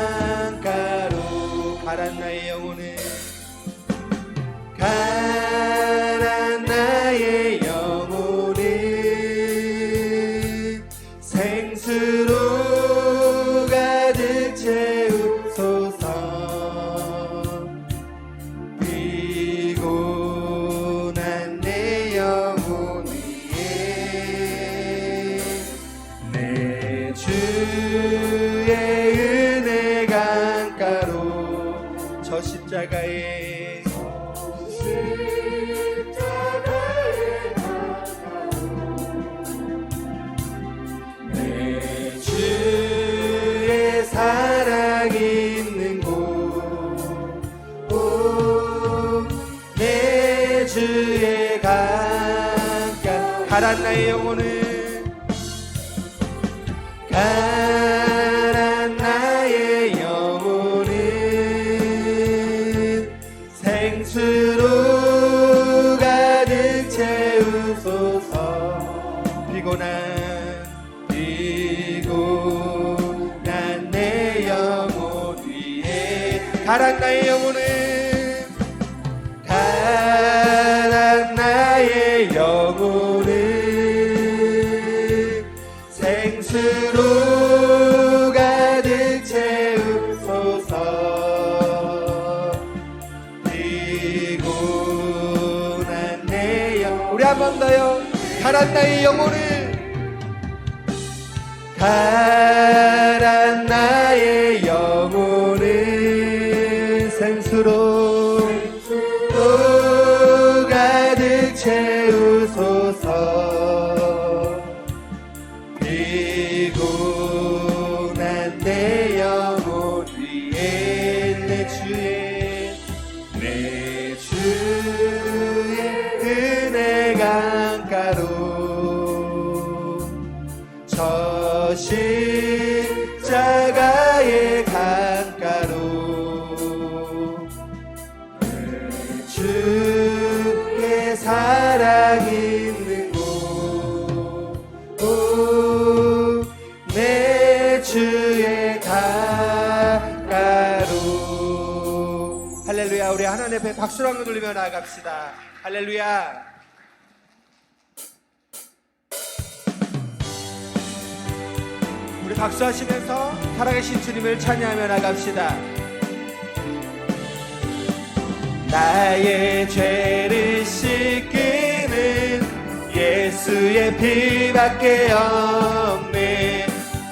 강가로 가란 나의 영혼을 가란 나의 영혼을 생수로 가득 채우소서 피곤한 내 영혼 위에 내 주의 은혜 강가로 저 십자가에 내 주의 사랑이 있는 곳 내 주의 강가 가란 나의 영혼을 가란 나의 영혼을 생수로 가득 채우소서 피곤한 내 영혼 위에 가란 나의 영혼을 가란 나의 영혼을 생수로 가득 채우소서 피곤한 내 영혼 우리 한 번 더요 가란 나의 영혼을 가란 나의 영혼을 생수로 가득 채우소서 피곤한 내 영혼 위에 내 주의 은혜 강가로 저 십자가의 강가로 주의 사랑 있는 곳 내 주의 강가로 할렐루야. 우리 하나님 앞에 박수를 한번 돌리며 나아갑시다. 할렐루야. 우리 박수하시면서 살아계신 주님을 찬양하며 나갑시다. 나의 죄를 씻기는 예수의 피밖에 없네.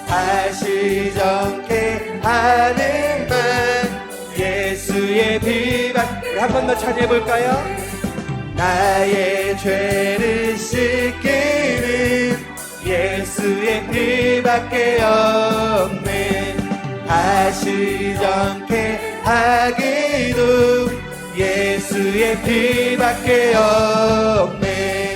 다시 정케 하는 만 예수의 피밖에. 우리 한 번 더 찬양해볼까요? 나의 죄를 씻기는 예수의 피밖에 없네. 다시 정케 하기도 예수의 피밖에 없네.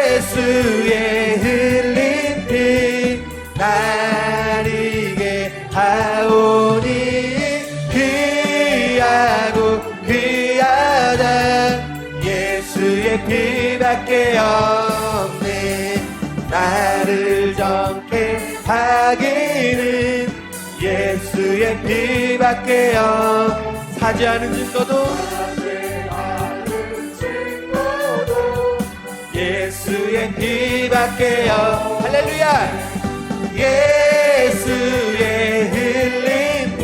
예수의 흘린 피 나리게 하오니 귀하고 귀하다. 예수의 피밖에 없네. 나를 정케 하기는 예수의 피밖에 없네. 사지 않은 증거도 예수의 피밖에 없네. 할렐루야. 예수의 흘린 피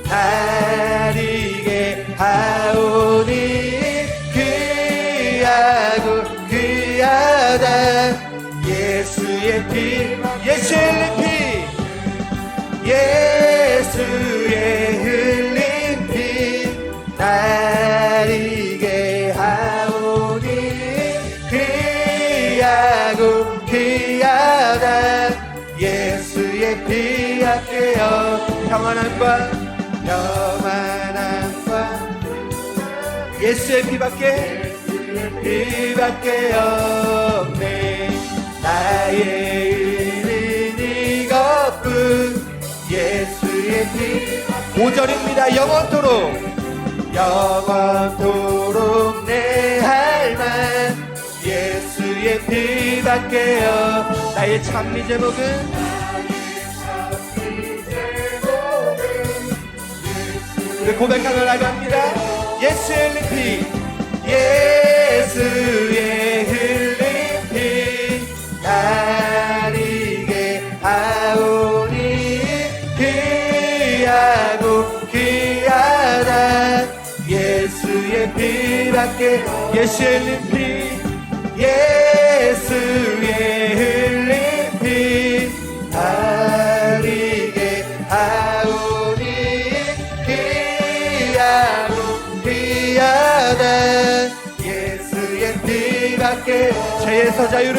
나리게 하오니 귀하고 귀하다. 예수의 피 예수의 흘린 피 예수의 흘린 피 나리게 하오니 귀하고 귀하다. 예수의 피밖에 없네. 평안함과 예수의 피밖에 없네. 나의 의는 이것뿐 예수의 피 5절입니다. 영원토록 내 할만 예수의 피밖에 없네. 나의 찬미 제목은 우리 고백하며 나갑니다. 예수의 흘린 피, 예수의 흘린 피 나리게 하오니 귀하고 귀하다. 예수의 피밖에, 예수의 흘린 피, 예수의 흘린 피 나리게 하오니 귀하고 귀하다. 예수의 피밖에 죄에서 자유를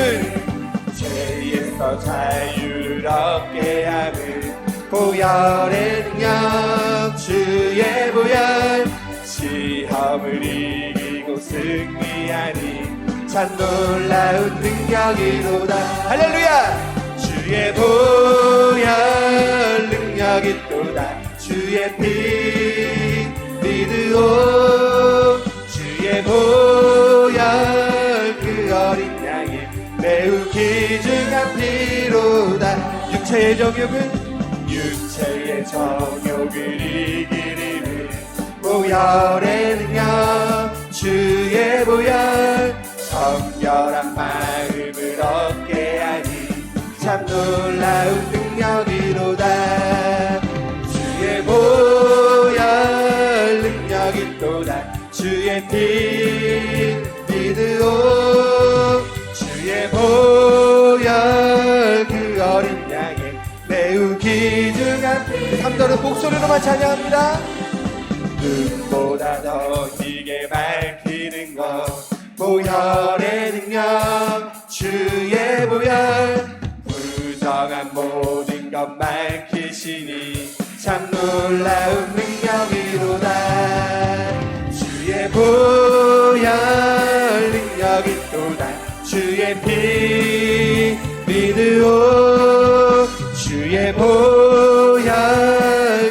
얻게 하는 보혈의 능력, 주의 보혈, 시험을 이기고 승리하니 참 놀라운 능력이로다. 할렐루야. 주의 보혈 능력이 또다. 주의 피 믿으오. 주의 보혈 그 어린 양의 매우 귀중한 피로다. 육체의 정욕을 이기리는 보혈의 능력, 주의 보혈, 성결한 마음을 얻게 하니 참 놀라운 능력이로다. 주의 보혈 능력이 또다. 주의 피 믿으오. 주의 보혈 그 어린 양의 매우 귀중한 피. 3절은 목소리로만 찬양합니다. 눈보다 더 희게 밝히는 것, 보혈의 능력, 주의 보혈, 부정한 모든 것 밝히시니 참 놀라운 능력이로다. 주의 보혈 능력이 또다. 주의 피 믿으오. 주의 보혈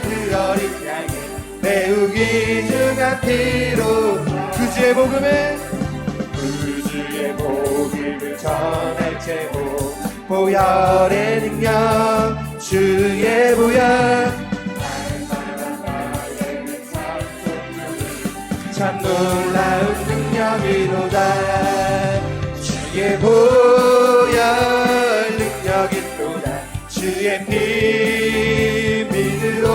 그 어린 양의 매우 귀중한 피로 구주의 복음을 전할 제목, 보혈의 능력, 주의 보혈, 참 놀라운 능력이로다. 주의 보혈 능력이 또다. 주의 피 믿으오.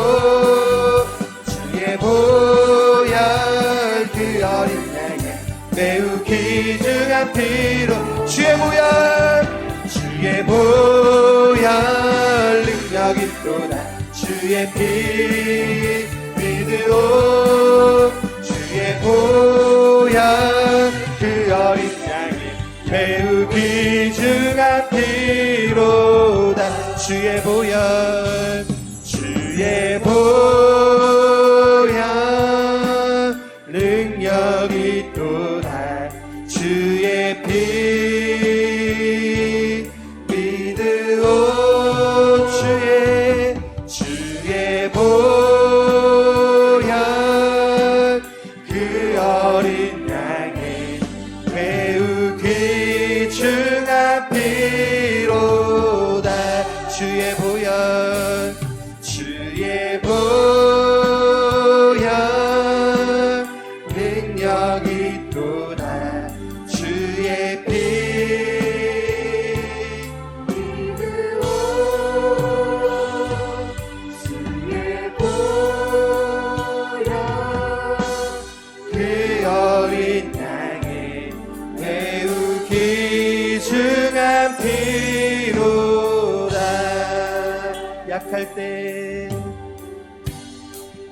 주의 보혈 그 어린 양의 매우 귀중한 피로, 주의 보혈 능력이 또다. 주의 피 믿으오. 주의 보혈 그 어린 양의 매우 귀중한 피로다. 주의 보혈, 주의 보혈 능력이 또다. 주의 피 믿으오. 주의 보혈 그 어린 양의 매우 귀중한 피로다. 주의 보혈, 주의 보혈 능력이 또다. 주의 피 믿으오. 주의 보혈 그 어린 양의 매우 귀중한 피로다.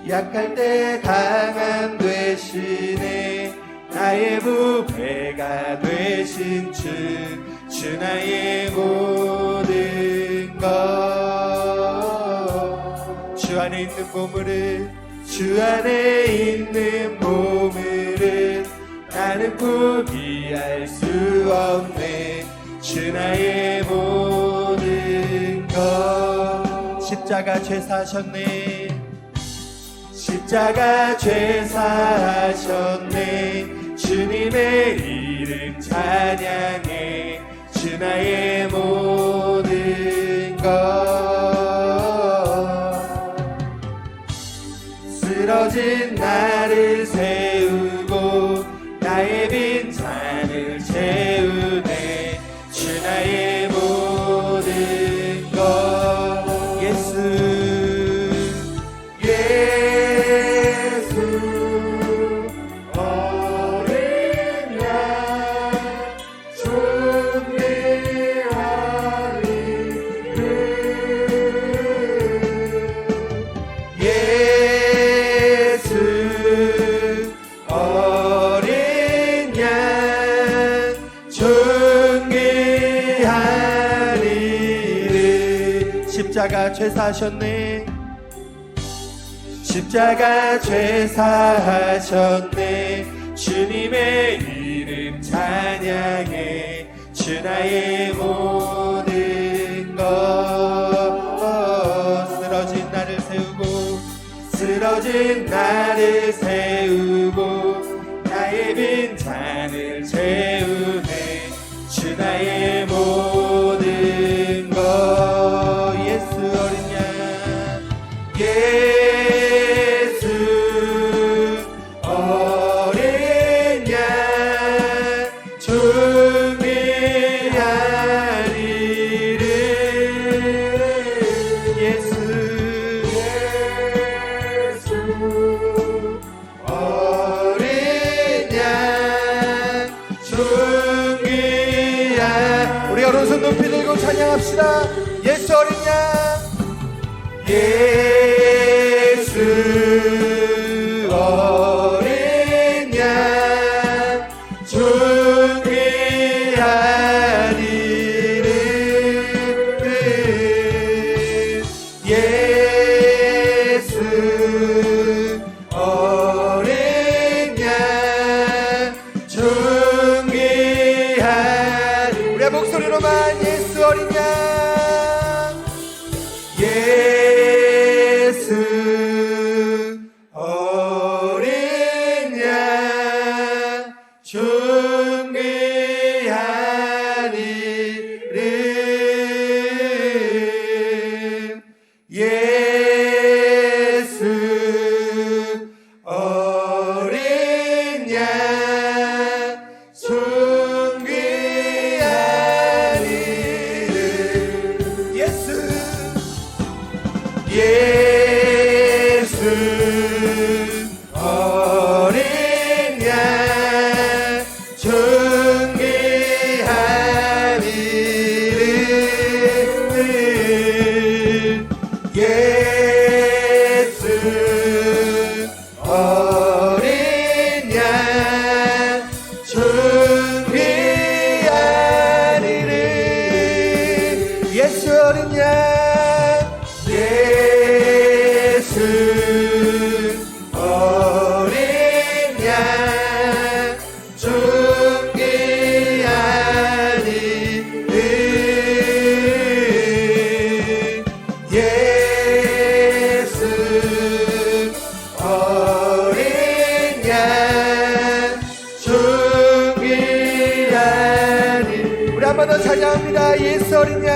약할 때 강함 되시네. 나의 부패가 되신 주 나의 모든 것. 주 안에 있는 보물은 나는 포기할 수 없네. 주 나의 모든 것. 십자가 죄 사셨네. 십자가 죄 사셨네. 주님의 이름 찬양해. 주 나의 모든 것. 쓰러진 나를 세우고 나의 빈잔을 채우네. 주 나의 모든 것. 예수 십자가 죄사하셨네. 십자가 죄사하셨네. 주님의 이름 찬양해. 주 나의 모든 것. 쓰러진 나를 세우고 쓰러진 나를 세우고 나의 빈잔을 채우네. 주 나의 모든 것. 예수 어린 양 예수 어린 양 존귀한 이름. 예수 어린 양 존귀한. 우리 오른손 높이 들고 찬양합시다. 예수 어린 양 예수 어린 양 존귀한 이름. 예수 어린 양 존귀한. 우리의 목소리로만 예수 어린 양 예수 어린 양 존귀한 이름. 예수 어린 양 존귀한 이름. 예수 예수 어린 양 존귀한 이름. 예수 어린 양 존귀한 이름. 예수 어린 양 예수 어린 양 존귀한 이름. 예수 어린 양 존귀한 이름. 우리 한 번 더 찬양합니다. 예수 어린 양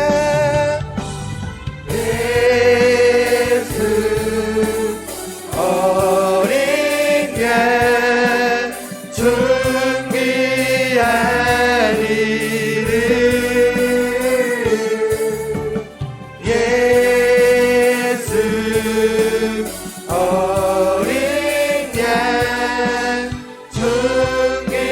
예수 어린 양 존귀한 이름. 예수 어린 양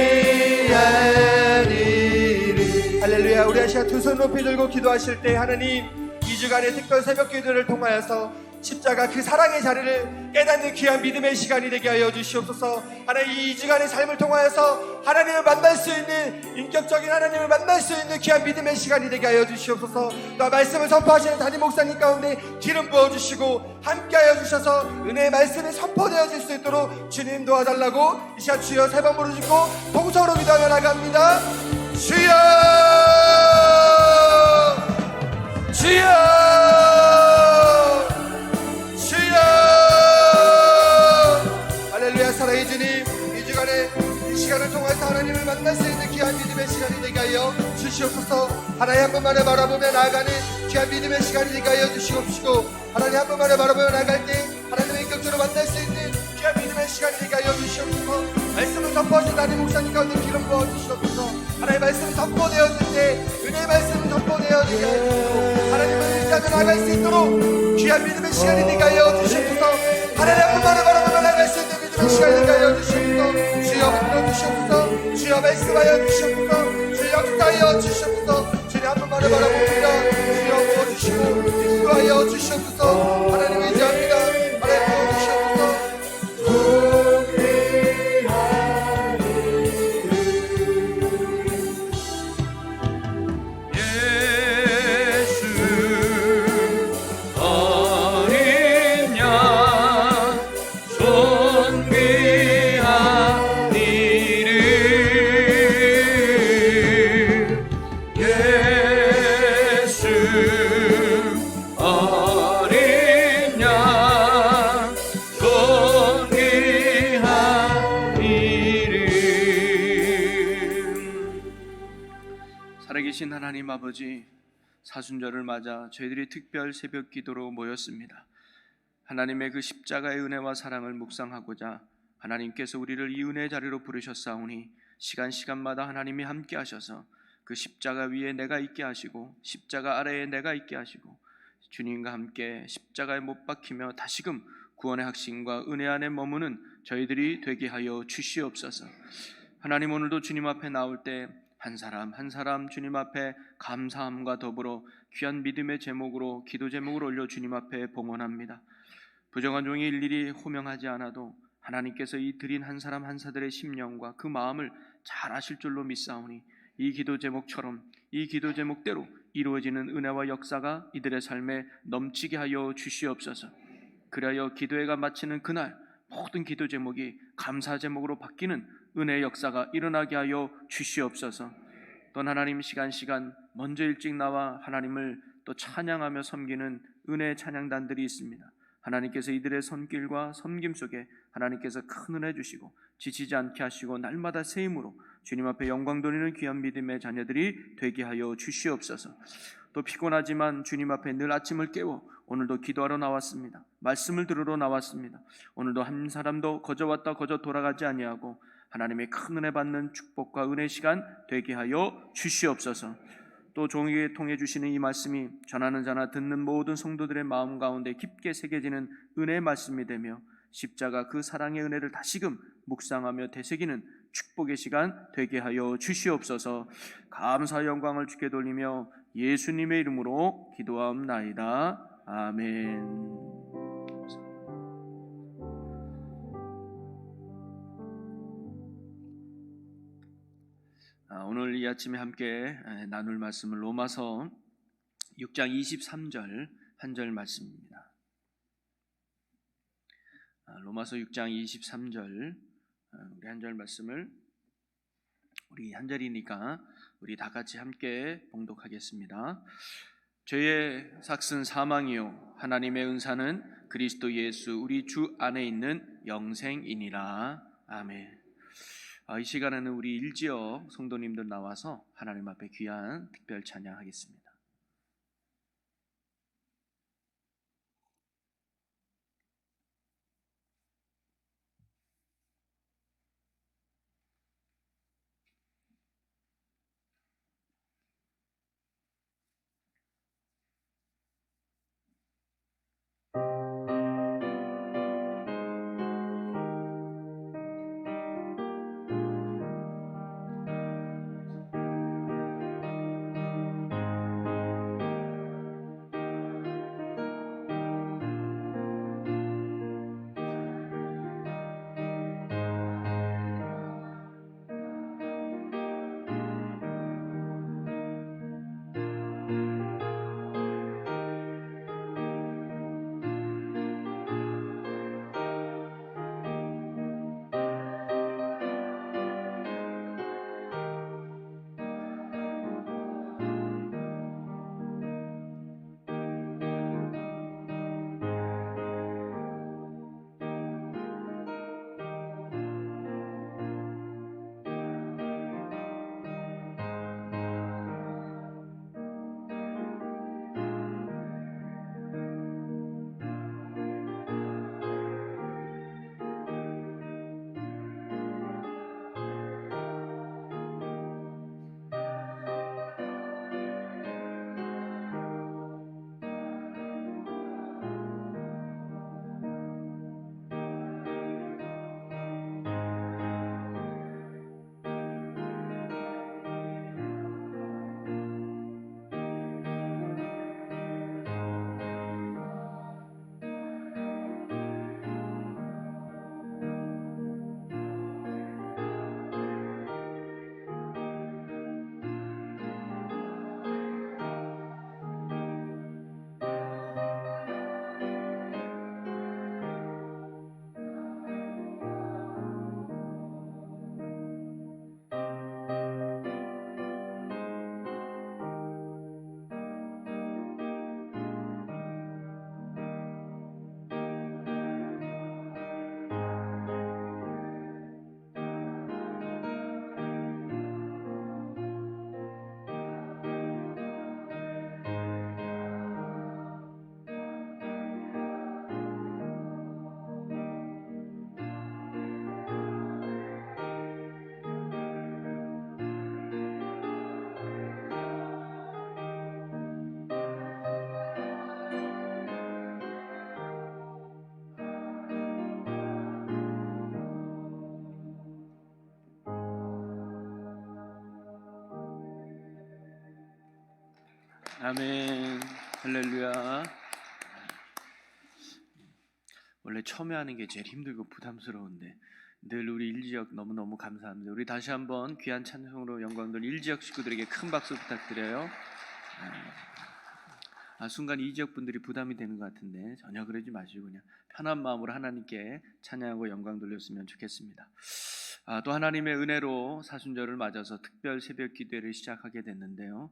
존귀한 이름. 할렐루야. 우리 아시아 두 손 높이 들고 기도하실 때 하나님 이 주간의 특별 새벽 기도를 통하여서 십자가 그 사랑의 자리를 깨닫는 귀한 믿음의 시간이 되게 하여 주시옵소서. 하나님 이 주간의 삶을 통하여서 하나님을 만날 수 있는 인격적인 하나님을 만날 수 있는 귀한 믿음의 시간이 되게 하여 주시옵소서. 또 말씀을 선포하시는 담임 목사님 가운데 기름 부어주시고 함께 하여 주셔서 은혜의 말씀이 선포되어질 수 있도록 주님 도와달라고 이 시간 주여 세 번 부르짖고 동성으로 기도하며 나갑니다. 주여 주여 주여. 할렐루야. 사랑의 주님 이 주간에 이 시간을 통해서 하나님을 만날 수 있는 귀한 믿음의 시간이 되게 하여 주시옵소서. 하나님 한 번만에 바라보며 나아가는 귀한 믿음의 시간이 되게 하여 주시옵시고 하나님 한 번만에 바라보며 나아갈 때 하나님의 인격적으로 만날 수 있는 귀한 믿음의 시간이 되게 하여 주시옵소서. 말씀을 덮어주신 하나님 목사님 가운데 기름 부어 주시옵소서. 하나님의 말씀이 덮어내었을 때 은혜의 말씀이 덮어내어지게 하여 하나님을 의지하며 나갈 수 있도록 귀한 믿음의 시간이 되게 하여 주시옵소서. 하나님 앞으로 바라보며 나갈 수 있는 믿음의 시간이 되게 하여 주시옵소서. 주여 불러 주시옵소서. 주여 말씀하여 주시옵소서. 주여 역사하여 주시옵소서. 주님 앞으로 바라봅니다. 주여 부어주시고 인도하여 주시옵소서. 하나님 의지합니다. 하나님 부어주시옵소서. 살아계신 하나님 아버지, 사순절을 맞아 저희들이 특별 새벽 기도로 모였습니다. 하나님의 그 십자가의 은혜와 사랑을 묵상하고자 하나님께서 우리를 이 은혜의 자리로 부르셨사오니 시간마다 하나님이 함께 하셔서 그 십자가 위에 내가 있게 하시고 십자가 아래에 내가 있게 하시고 주님과 함께 십자가에 못 박히며 다시금 구원의 확신과 은혜 안에 머무는 저희들이 되게 하여 주시옵소서. 하나님, 오늘도 주님 앞에 나올 때 한 사람 한 사람 주님 앞에 감사함과 더불어 귀한 믿음의 제목으로 기도 제목을 올려 주님 앞에 봉헌합니다. 부정한 종이 일일이 호명하지 않아도 하나님께서 이 드린 한 사람 한 사들의 심령과 그 마음을 잘 아실 줄로 믿사오니 이 기도 제목처럼 이 기도 제목대로 이루어지는 은혜와 역사가 이들의 삶에 넘치게 하여 주시옵소서. 그리하여 기도회가 마치는 그날 모든 기도 제목이 감사 제목으로 바뀌는 은혜의 역사가 일어나게 하여 주시옵소서. 또 하나님, 시간 먼저 일찍 나와 하나님을 또 찬양하며 섬기는 은혜의 찬양단들이 있습니다. 하나님께서 이들의 손길과 섬김 속에 하나님께서 큰 은혜 주시고 지치지 않게 하시고 날마다 새 힘으로 주님 앞에 영광 돌리는 귀한 믿음의 자녀들이 되게 하여 주시옵소서. 또 피곤하지만 주님 앞에 늘 아침을 깨워 오늘도 기도하러 나왔습니다. 말씀을 들으러 나왔습니다. 오늘도 한 사람도 거저 왔다 거저 돌아가지 아니하고 하나님의 큰 은혜 받는 축복과 은혜 시간 되게 하여 주시옵소서. 또 종에게 통해 주시는 이 말씀이 전하는 자나 듣는 모든 성도들의 마음 가운데 깊게 새겨지는 은혜의 말씀이 되며 십자가 그 사랑의 은혜를 다시금 묵상하며 되새기는 축복의 시간 되게 하여 주시옵소서. 감사 영광을 주께 돌리며 예수님의 이름으로 기도하옵나이다. 아멘. 오늘 이 아침에 함께 나눌 말씀은 로마서 6장 23절 한 절 말씀입니다. 로마서 6장 23절 우리 한 절 말씀을 우리 한 절이니까 우리 다 같이 함께 봉독하겠습니다. 죄의 삭은 사망이요 하나님의 은사는 그리스도 예수 우리 주 안에 있는 영생이니라. 아멘. 이 시간에는 우리 일지역 성도님들 나와서 하나님 앞에 귀한 특별 찬양하겠습니다. 아멘. 할렐루야. 원래 처음에 하는 게 제일 힘들고 부담스러운데 늘 우리 일지역 너무너무 감사합니다. 우리 다시 한번 귀한 찬송으로 영광 돌 일지역 식구들에게 큰 박수 부탁드려요. 순간 이 지역 분들이 부담이 되는 것 같은데 전혀 그러지 마시고 그냥 편한 마음으로 하나님께 찬양하고 영광 돌렸으면 좋겠습니다. 또 하나님의 은혜로 사순절을 맞아서 특별 새벽 기도회를 시작하게 됐는데요.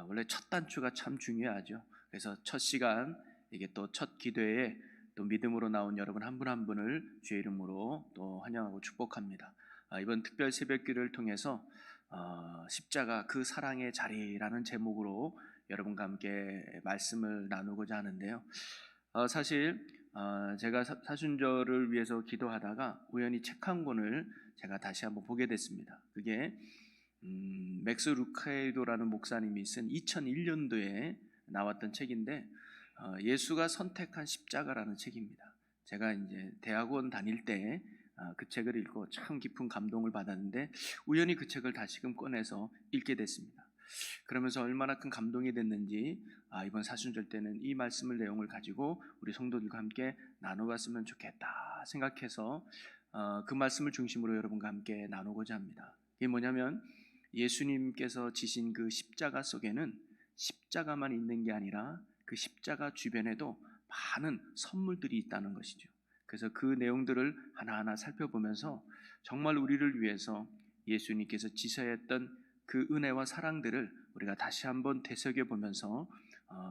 원래 첫 단추가 참 중요하죠. 그래서 첫 시간 이게 또 첫 기도회에 또 믿음으로 나온 여러분 한 분 한 분을 주의 이름으로 또 환영하고 축복합니다. 이번 특별 새벽 기도를 통해서 십자가 그 사랑의 자리라는 제목으로 여러분과 함께 말씀을 나누고자 하는데요. 사실 제가 사순절을 위해서 기도하다가 우연히 책 한 권을 제가 다시 한번 보게 됐습니다. 그게 맥스 루카이도라는 목사님이 쓴 2001년도에 나왔던 책인데 예수가 선택한 십자가라는 책입니다. 제가 이제 대학원 다닐 때 그 책을 읽고 참 깊은 감동을 받았는데 우연히 그 책을 다시금 꺼내서 읽게 됐습니다. 그러면서 얼마나 큰 감동이 됐는지 이번 사순절 때는 이 말씀을 내용을 가지고 우리 성도들과 함께 나눠봤으면 좋겠다 생각해서 그 말씀을 중심으로 여러분과 함께 나누고자 합니다. 이게 뭐냐면 예수님께서 지신 그 십자가 속에는 십자가만 있는 게 아니라 그 십자가 주변에도 많은 선물들이 있다는 것이죠. 그래서 그 내용들을 하나하나 살펴보면서 정말 우리를 위해서 예수님께서 지셔했던 그 은혜와 사랑들을 우리가 다시 한번 되새겨보면서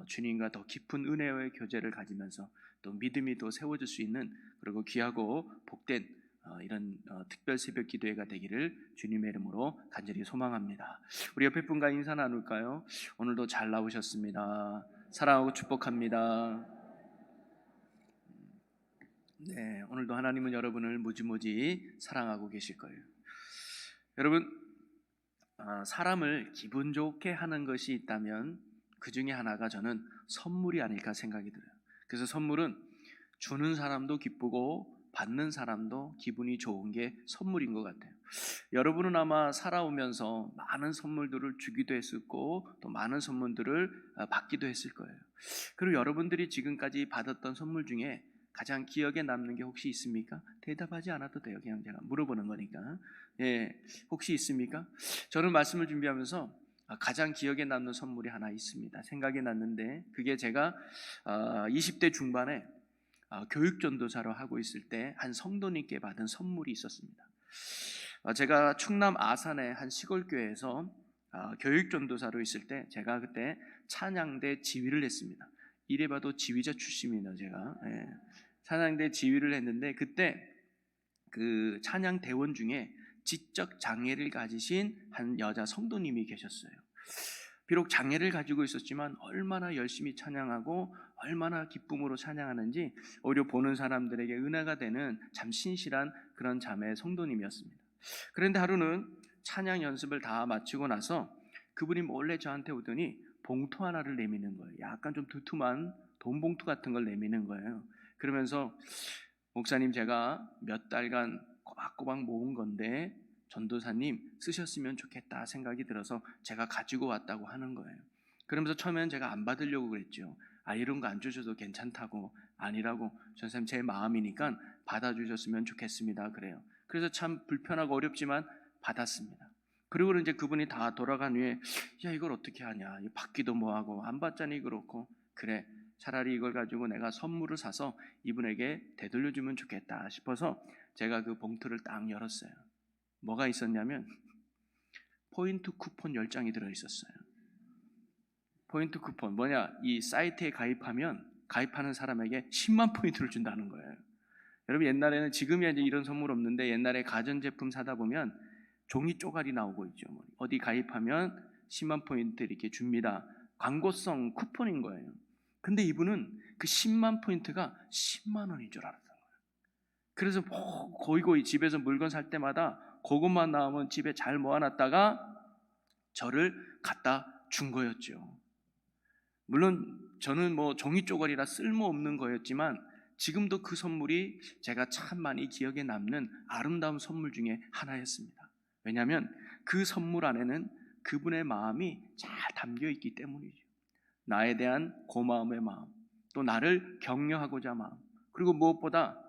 주님과 더 깊은 은혜의 교제를 가지면서 또 믿음이 더 세워질 수 있는 그리고 귀하고 복된 이런 특별 새벽 기도회가 되기를 주님의 이름으로 간절히 소망합니다. 우리 옆에 분과 인사 나눌까요? 오늘도 잘 나오셨습니다. 사랑하고 축복합니다. 네, 오늘도 하나님은 여러분을 무지무지 사랑하고 계실 거예요. 여러분, 사람을 기분 좋게 하는 것이 있다면 그 중에 하나가 저는 선물이 아닐까 생각이 들어요. 그래서 선물은 주는 사람도 기쁘고 받는 사람도 기분이 좋은 게 선물인 것 같아요. 여러분은 아마 살아오면서 많은 선물들을 주기도 했었고 또 많은 선물들을 받기도 했을 거예요. 그리고 여러분들이 지금까지 받았던 선물 중에 가장 기억에 남는 게 혹시 있습니까? 대답하지 않아도 돼요. 그냥 제가 물어보는 거니까. 혹시 있습니까? 저는 말씀을 준비하면서 가장 기억에 남는 선물이 하나 있습니다. 생각이 났는데 그게 제가 20대 중반에 교육전도사로 하고 있을 때 한 성도님께 받은 선물이 있었습니다. 제가 충남 아산의 한 시골교회에서 교육전도사로 있을 때 제가 그때 찬양대 지휘를 했습니다. 이래봐도 지휘자 출신이네요. 제가 찬양대 지휘를 했는데 그때 그 찬양 대원 중에 지적 장애를 가지신 한 여자 성도님이 계셨어요. 비록 장애를 가지고 있었지만 얼마나 열심히 찬양하고 얼마나 기쁨으로 찬양하는지 오히려 보는 사람들에게 은혜가 되는 참 신실한 그런 자매 성도님이었습니다. 그런데 하루는 찬양 연습을 다 마치고 나서 그분이 몰래 저한테 오더니 봉투 하나를 내미는 거예요. 약간 좀 두툼한 돈 봉투 같은 걸 내미는 거예요. 그러면서 목사님, 제가 몇 달간 꼬박꼬박 모은 건데 전도사님 쓰셨으면 좋겠다 생각이 들어서 제가 가지고 왔다고 하는 거예요. 그러면서 처음에는 제가 안 받으려고 그랬죠. 이런 거 안 주셔도 괜찮다고. 아니라고, 전사님 제 마음이니까 받아주셨으면 좋겠습니다 그래요. 그래서 참 불편하고 어렵지만 받았습니다. 그리고 이제 그분이 다 돌아간 후에 이걸 어떻게 하냐, 받기도 뭐하고 안 받자니 그렇고, 그래 차라리 이걸 가지고 내가 선물을 사서 이분에게 되돌려주면 좋겠다 싶어서 제가 그 봉투를 딱 열었어요. 뭐가 있었냐면 포인트 쿠폰 10장이 들어있었어요. 포인트 쿠폰 뭐냐, 이 사이트에 가입하는 사람에게 10만 포인트를 준다는 거예요. 여러분, 옛날에는, 지금이야 이제 이런 선물 없는데 옛날에 가전제품 사다 보면 종이 쪼가리 나오고 있죠. 어디 가입하면 10만 포인트 이렇게 줍니다. 광고성 쿠폰인 거예요. 근데 이분은 그 10만 포인트가 10만 원인 줄 알았던 거예요. 그래서 거의 집에서 물건 살 때마다 그것만 나오면 집에 잘 모아놨다가 저를 갖다 준 거였죠. 물론 저는 종이 쪼가리라 쓸모없는 거였지만 지금도 그 선물이 제가 참 많이 기억에 남는 아름다운 선물 중에 하나였습니다. 왜냐하면 그 선물 안에는 그분의 마음이 잘 담겨 있기 때문이죠. 나에 대한 고마움의 마음, 또 나를 격려하고자 마음, 그리고 무엇보다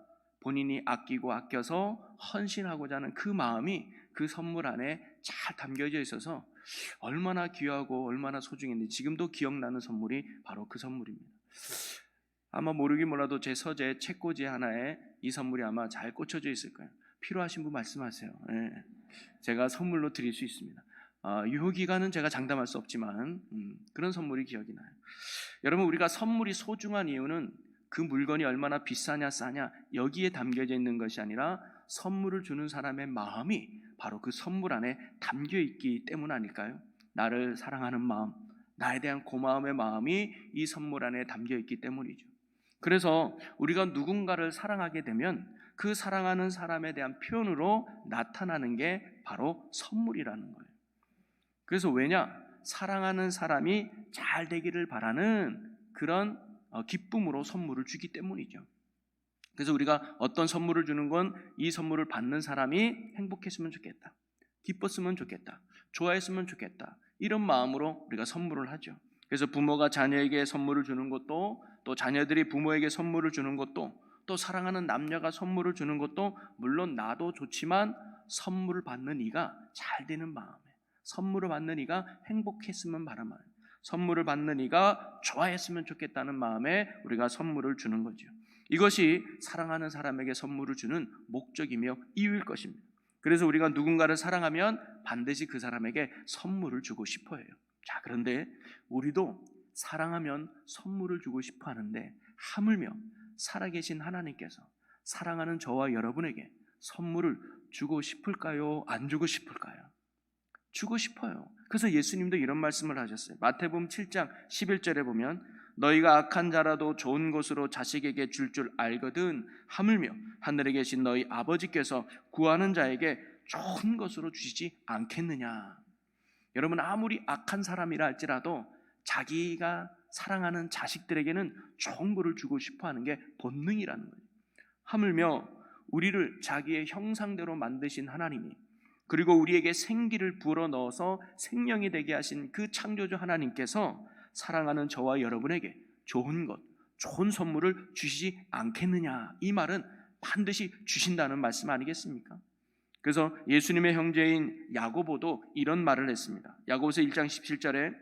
본인이 아끼고 아껴서 헌신하고자 하는 그 마음이 그 선물 안에 잘 담겨져 있어서 얼마나 귀하고 얼마나 소중했는지 지금도 기억나는 선물이 바로 그 선물입니다. 아마 모르긴 몰라도 제 서재 책꽂이 하나에 이 선물이 아마 잘 꽂혀져 있을 거예요. 필요하신 분 말씀하세요. 네. 제가 선물로 드릴 수 있습니다. 유효기간은 제가 장담할 수 없지만 그런 선물이 기억이 나요. 여러분, 우리가 선물이 소중한 이유는 그 물건이 얼마나 비싸냐 싸냐 여기에 담겨져 있는 것이 아니라 선물을 주는 사람의 마음이 바로 그 선물 안에 담겨 있기 때문 아닐까요? 나를 사랑하는 마음, 나에 대한 고마움의 마음이 이 선물 안에 담겨 있기 때문이죠. 그래서 우리가 누군가를 사랑하게 되면 그 사랑하는 사람에 대한 표현으로 나타나는 게 바로 선물이라는 거예요. 그래서 왜냐? 사랑하는 사람이 잘 되기를 바라는 그런 기쁨으로 선물을 주기 때문이죠. 그래서 우리가 어떤 선물을 주는 건 이 선물을 받는 사람이 행복했으면 좋겠다, 기뻤으면 좋겠다, 좋아했으면 좋겠다, 이런 마음으로 우리가 선물을 하죠. 그래서 부모가 자녀에게 선물을 주는 것도, 또 자녀들이 부모에게 선물을 주는 것도, 또 사랑하는 남녀가 선물을 주는 것도 물론 나도 좋지만 선물을 받는 이가 잘 되는 마음에, 선물을 받는 이가 행복했으면 바라는 마음에, 선물을 받는 이가 좋아했으면 좋겠다는 마음에 우리가 선물을 주는 거죠. 이것이 사랑하는 사람에게 선물을 주는 목적이며 이유일 것입니다. 그래서 우리가 누군가를 사랑하면 반드시 그 사람에게 선물을 주고 싶어 해요. 자, 그런데 우리도 사랑하면 선물을 주고 싶어 하는데 하물며 살아계신 하나님께서 사랑하는 저와 여러분에게 선물을 주고 싶을까요? 안 주고 싶을까요? 주고 싶어요. 그래서 예수님도 이런 말씀을 하셨어요. 마태복음 7장 11절에 보면 너희가 악한 자라도 좋은 것으로 자식에게 줄 알거든 하물며 하늘에 계신 너희 아버지께서 구하는 자에게 좋은 것으로 주시지 않겠느냐. 여러분, 아무리 악한 사람이라 할지라도 자기가 사랑하는 자식들에게는 좋은 것을 주고 싶어하는 게 본능이라는 거예요. 하물며 우리를 자기의 형상대로 만드신 하나님이, 그리고 우리에게 생기를 불어넣어서 생명이 되게 하신 그 창조주 하나님께서 사랑하는 저와 여러분에게 좋은 것, 좋은 선물을 주시지 않겠느냐. 이 말은 반드시 주신다는 말씀 아니겠습니까? 그래서 예수님의 형제인 야고보도 이런 말을 했습니다. 야고보서 1장 17절에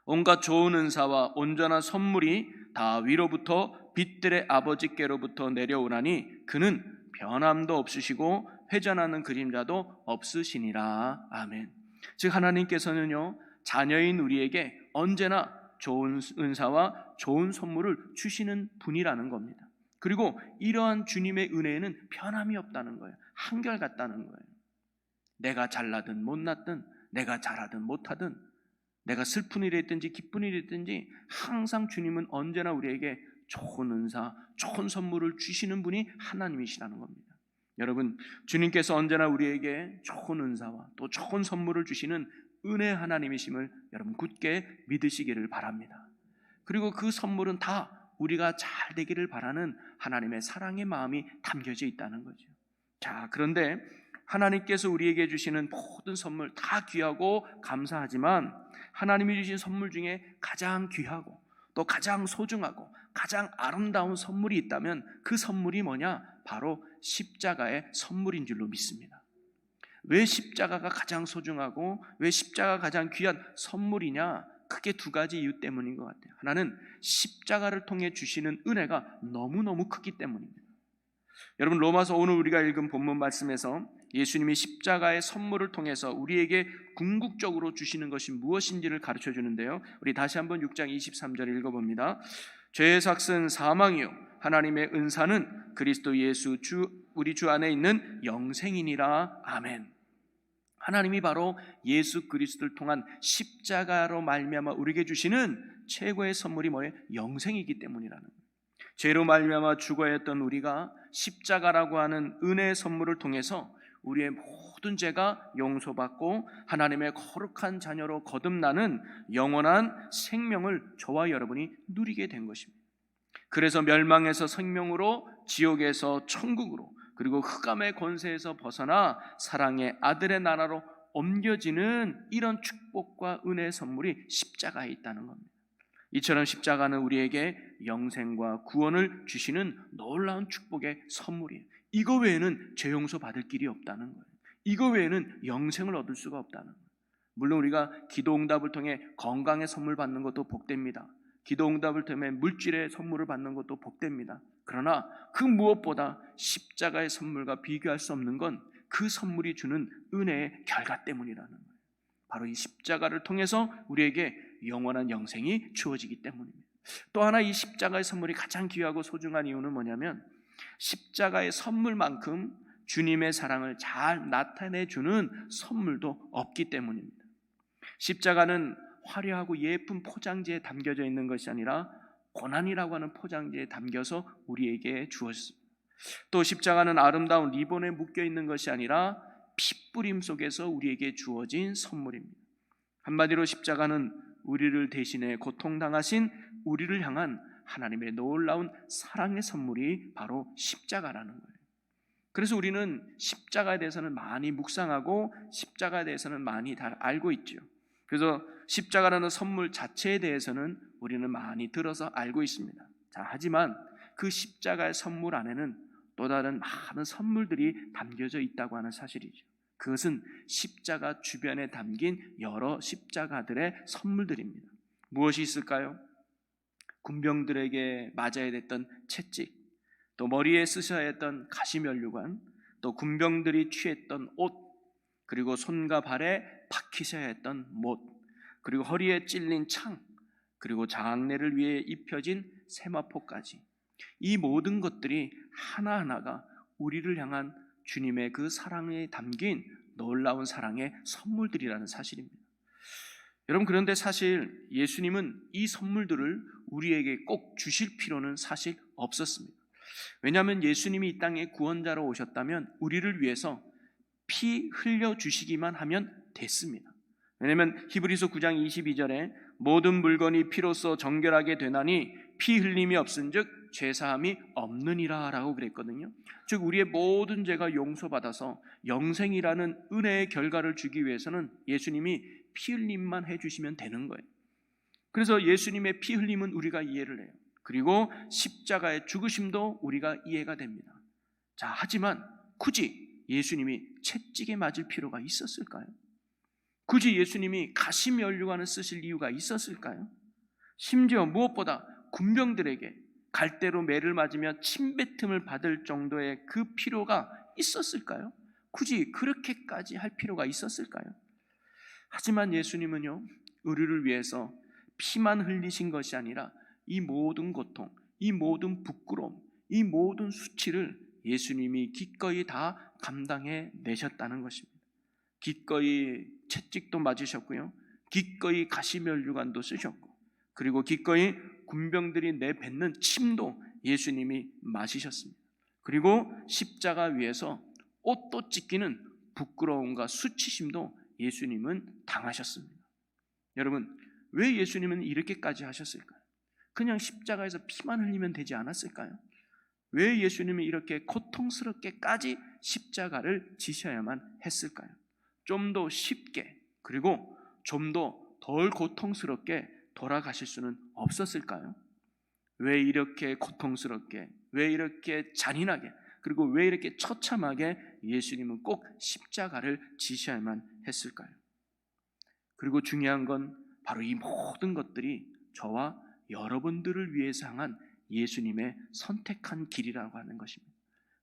온갖 좋은 은사와 온전한 선물이 다 위로부터 빛들의 아버지께로부터 내려오나니 그는 변함도 없으시고 회전하는 그림자도 없으시니라. 아멘. 즉 하나님께서는요, 자녀인 우리에게 언제나 좋은 은사와 좋은 선물을 주시는 분이라는 겁니다. 그리고 이러한 주님의 은혜에는 변함이 없다는 거예요. 한결같다는 거예요. 내가 잘나든 못났든, 내가 잘하든 못하든, 내가 슬픈 일이 있든지 기쁜 일이 있든지 항상 주님은 언제나 우리에게 좋은 은사, 좋은 선물을 주시는 분이 하나님이시라는 겁니다. 여러분, 주님께서 언제나 우리에게 좋은 은사와 또 좋은 선물을 주시는 은혜 하나님이심을 여러분 굳게 믿으시기를 바랍니다. 그리고 그 선물은 다 우리가 잘 되기를 바라는 하나님의 사랑의 마음이 담겨져 있다는 거죠. 자, 그런데 하나님께서 우리에게 주시는 모든 선물 다 귀하고 감사하지만 하나님이 주신 선물 중에 가장 귀하고 또 가장 소중하고 가장 아름다운 선물이 있다면 그 선물이 뭐냐? 바로 십자가의 선물인 줄로 믿습니다. 왜 십자가가 가장 소중하고 왜 십자가가 가장 귀한 선물이냐? 크게 두 가지 이유 때문인 것 같아요. 하나는 십자가를 통해 주시는 은혜가 너무너무 크기 때문입니다. 여러분, 로마서 오늘 우리가 읽은 본문 말씀에서 예수님이 십자가의 선물을 통해서 우리에게 궁극적으로 주시는 것이 무엇인지를 가르쳐 주는데요. 우리 다시 한번 6장 23절 읽어봅니다. 죄의 삭은 사망이요 하나님의 은사는 그리스도 예수 우리 주 안에 있는 영생이니라. 아멘. 하나님이 바로 예수 그리스도를 통한 십자가로 말미암아 우리에게 주시는 최고의 선물이 뭐예요? 영생이기 때문이라는 거예요. 죄로 말미암아 죽어야 했던 우리가 십자가라고 하는 은혜의 선물을 통해서 우리의 모든 죄가 용서받고 하나님의 거룩한 자녀로 거듭나는 영원한 생명을 저와 여러분이 누리게 된 것입니다. 그래서 멸망에서 생명으로, 지옥에서 천국으로, 그리고 흑암의 권세에서 벗어나 사랑의 아들의 나라로 옮겨지는 이런 축복과 은혜의 선물이 십자가에 있다는 겁니다. 이처럼 십자가는 우리에게 영생과 구원을 주시는 놀라운 축복의 선물이에요. 이거 외에는 죄 용서 받을 길이 없다는 거예요. 이거 외에는 영생을 얻을 수가 없다는 거예요. 물론 우리가 기도응답을 통해 건강의 선물 받는 것도 복됩니다. 기도응답을 통해 물질의 선물을 받는 것도 복됩니다. 그러나 그 무엇보다 십자가의 선물과 비교할 수 없는 건 그 선물이 주는 은혜의 결과 때문이라는 거예요. 바로 이 십자가를 통해서 우리에게 영원한 영생이 주어지기 때문입니다. 또 하나 이 십자가의 선물이 가장 귀하고 소중한 이유는 뭐냐면 십자가의 선물만큼 주님의 사랑을 잘 나타내주는 선물도 없기 때문입니다. 십자가는 화려하고 예쁜 포장지에 담겨져 있는 것이 아니라 고난이라고 하는 포장지에 담겨서 우리에게 주었습니다. 또 십자가는 아름다운 리본에 묶여 있는 것이 아니라 핏부림 속에서 우리에게 주어진 선물입니다. 한마디로 십자가는 우리를 대신해 고통당하신 우리를 향한 하나님의 놀라운 사랑의 선물이 바로 십자가라는 거예요. 그래서 우리는 십자가에 대해서는 많이 묵상하고 십자가에 대해서는 많이 잘 알고 있죠. 그래서 십자가라는 선물 자체에 대해서는 우리는 많이 들어서 알고 있습니다. 자, 하지만 그 십자가의 선물 안에는 또 다른 많은 선물들이 담겨져 있다고 하는 사실이죠. 그것은 십자가 주변에 담긴 여러 십자가들의 선물들입니다. 무엇이 있을까요? 군병들에게 맞아야 됐던 채찍, 또 머리에 쓰셔야 했던 가시면류관, 또 군병들이 취했던 옷, 그리고 손과 발에 박히셔야 했던 못, 그리고 허리에 찔린 창, 그리고 장례를 위해 입혀진 세마포까지, 이 모든 것들이 하나하나가 우리를 향한 주님의 그 사랑에 담긴 놀라운 사랑의 선물들이라는 사실입니다. 여러분, 그런데 사실 예수님은 이 선물들을 우리에게 꼭 주실 필요는 사실 없었습니다. 왜냐하면 예수님이 이 땅에 구원자로 오셨다면 우리를 위해서 피 흘려주시기만 하면 됐습니다. 왜냐하면 히브리서 9장 22절에 모든 물건이 피로써 정결하게 되나니 피 흘림이 없은즉 죄사함이 없느니라 라고 그랬거든요. 즉 우리의 모든 죄가 용서받아서 영생이라는 은혜의 결과를 주기 위해서는 예수님이 피 흘림만 해주시면 되는 거예요. 그래서 예수님의 피 흘림은 우리가 이해를 해요. 그리고 십자가의 죽으심도 우리가 이해가 됩니다. 자, 하지만 굳이 예수님이 채찍에 맞을 필요가 있었을까요? 굳이 예수님이 가시면류관을 쓰실 이유가 있었을까요? 심지어 무엇보다 군병들에게 갈대로 매를 맞으며 침뱉음을 받을 정도의 그 필요가 있었을까요? 굳이 그렇게까지 할 필요가 있었을까요? 하지만 예수님은요, 우리를 위해서 피만 흘리신 것이 아니라 이 모든 고통, 이 모든 부끄러움, 이 모든 수치를 예수님이 기꺼이 다 감당해 내셨다는 것입니다. 기꺼이 채찍도 맞으셨고요, 기꺼이 가시면류관도 쓰셨고, 그리고 기꺼이 군병들이 내뱉는 침도 예수님이 마시셨습니다. 그리고 십자가 위에서 옷도 찢기는 부끄러움과 수치심도 예수님은 당하셨습니다. 여러분, 왜 예수님은 이렇게까지 하셨을까요? 그냥 십자가에서 피만 흘리면 되지 않았을까요? 왜 예수님이 이렇게 고통스럽게까지 십자가를 지셔야만 했을까요? 좀 더 쉽게, 그리고 좀 더 덜 고통스럽게 돌아가실 수는 없었을까요? 왜 이렇게 고통스럽게, 왜 이렇게 잔인하게, 그리고 왜 이렇게 처참하게 예수님은 꼭 십자가를 지셔야만 했을까요? 그리고 중요한 건 바로 이 모든 것들이 저와 여러분들을 위해서 향한 예수님의 선택한 길이라고 하는 것입니다.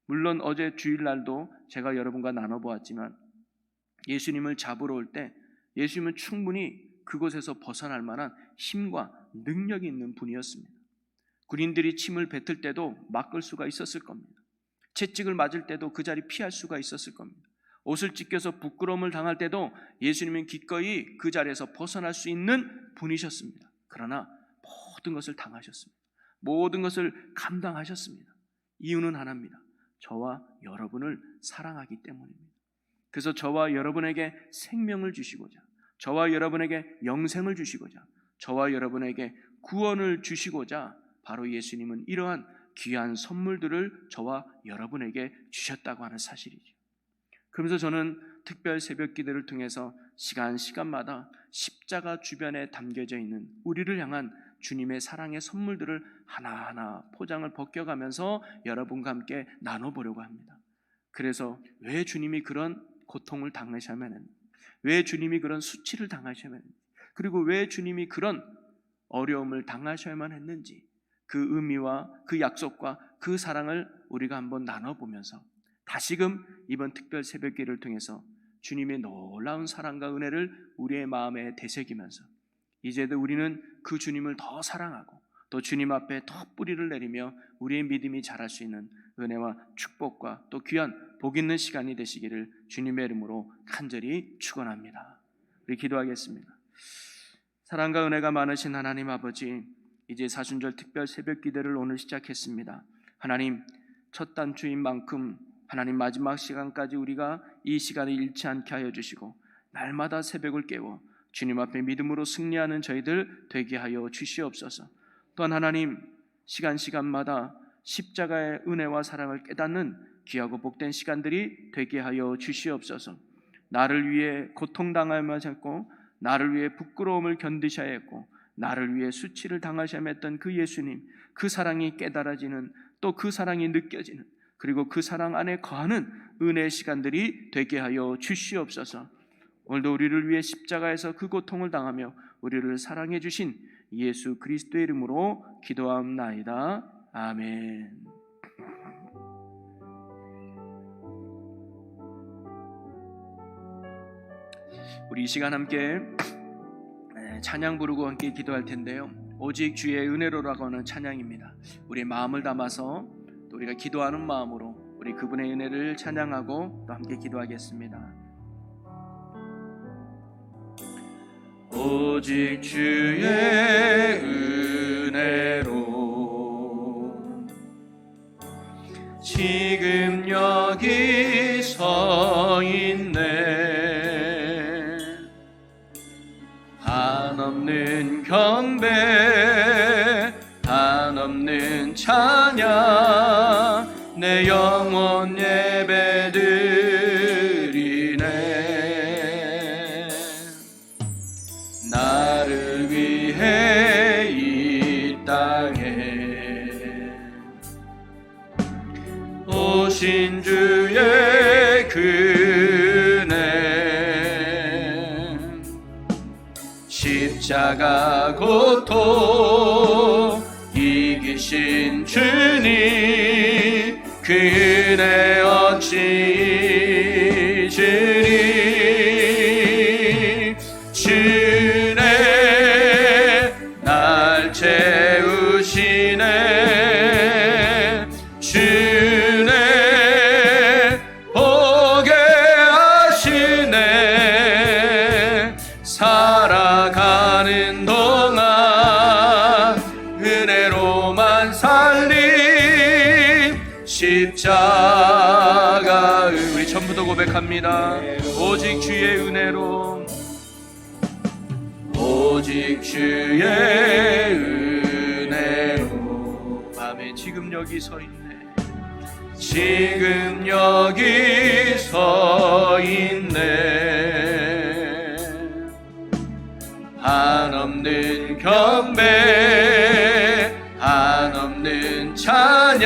물론 어제 주일날도 제가 여러분과 나눠보았지만 예수님을 잡으러 올 때 예수님은 충분히 그곳에서 벗어날 만한 힘과 능력이 있는 분이었습니다. 군인들이 침을 뱉을 때도 막을 수가 있었을 겁니다. 채찍을 맞을 때도 그 자리 피할 수가 있었을 겁니다. 옷을 찢겨서 부끄러움을 당할 때도 예수님은 기꺼이 그 자리에서 벗어날 수 있는 분이셨습니다. 그러나 모든 것을 당하셨습니다. 모든 것을 감당하셨습니다. 이유는 하나입니다. 저와 여러분을 사랑하기 때문입니다. 그래서 저와 여러분에게 생명을 주시고자, 저와 여러분에게 영생을 주시고자, 저와 여러분에게 구원을 주시고자 바로 예수님은 이러한 귀한 선물들을 저와 여러분에게 주셨다고 하는 사실이죠. 그러면서 저는 특별 새벽 기도를 통해서 시간마다 십자가 주변에 담겨져 있는 우리를 향한 주님의 사랑의 선물들을 하나하나 포장을 벗겨가면서 여러분과 함께 나눠보려고 합니다. 그래서 왜 주님이 그런 고통을 당하셔야만 했는지, 왜 주님이 그런 수치를 당하셔야만 했는지, 그리고 왜 주님이 그런 어려움을 당하셔야만 했는지, 그 의미와 그 약속과 그 사랑을 우리가 한번 나눠보면서 다시금 이번 특별 새벽기를 통해서 주님의 놀라운 사랑과 은혜를 우리의 마음에 되새기면서 이제도 우리는 그 주님을 더 사랑하고 또 주님 앞에 더 뿌리를 내리며 우리의 믿음이 자랄 수 있는 은혜와 축복과 또 귀한 복 있는 시간이 되시기를 주님의 이름으로 간절히 축원합니다. 우리 기도하겠습니다. 사랑과 은혜가 많으신 하나님 아버지, 이제 사순절 특별 새벽 기도를 오늘 시작했습니다. 하나님, 첫 단추인 만큼 하나님 마지막 시간까지 우리가 이 시간을 잃지 않게 하여 주시고 날마다 새벽을 깨워 주님 앞에 믿음으로 승리하는 저희들 되게 하여 주시옵소서. 또한 하나님, 시간마다 십자가의 은혜와 사랑을 깨닫는 귀하고 복된 시간들이 되게 하여 주시옵소서. 나를 위해 고통당하여야 했고, 나를 위해 부끄러움을 견디셔야 했고, 나를 위해 수치를 당하셔야 했던 그 예수님, 그 사랑이 깨달아지는, 또 그 사랑이 느껴지는, 그리고 그 사랑 안에 거하는 은혜의 시간들이 되게 하여 주시옵소서. 오늘도 우리를 위해 십자가에서 그 고통을 당하며 우리를 사랑해 주신 예수 그리스도의 이름으로 기도하옵나이다. 아멘. 우리 이 시간 함께 찬양 부르고 함께 기도할 텐데요, 오직 주의 은혜로라고 하는 찬양입니다. 우리의 마음을 담아서 또 우리가 기도하는 마음으로 우리 그분의 은혜를 찬양하고 또 함께 기도하겠습니다. 오직 주의 은혜로 지금 여기 서 있네. 한없는 경배, 한없는 찬양, 내 영혼 예배드리네. 나를 위해 이 땅에 오신 주의 그네, 십자가 고통 이기신 주님, 그 은혜 어찌 잊으리. 주네 날 채우시네. 주네 보게 하시네. 살아가는 동안 은혜로만 살림 십자가. 우리 전부도 고백합니다. 오직 주의 은혜로, 오직 주의 은혜로. 아멘. 지금 여기 서 있네. 지금 여기 서 있네. 한없는 경배, 한없는 찬양,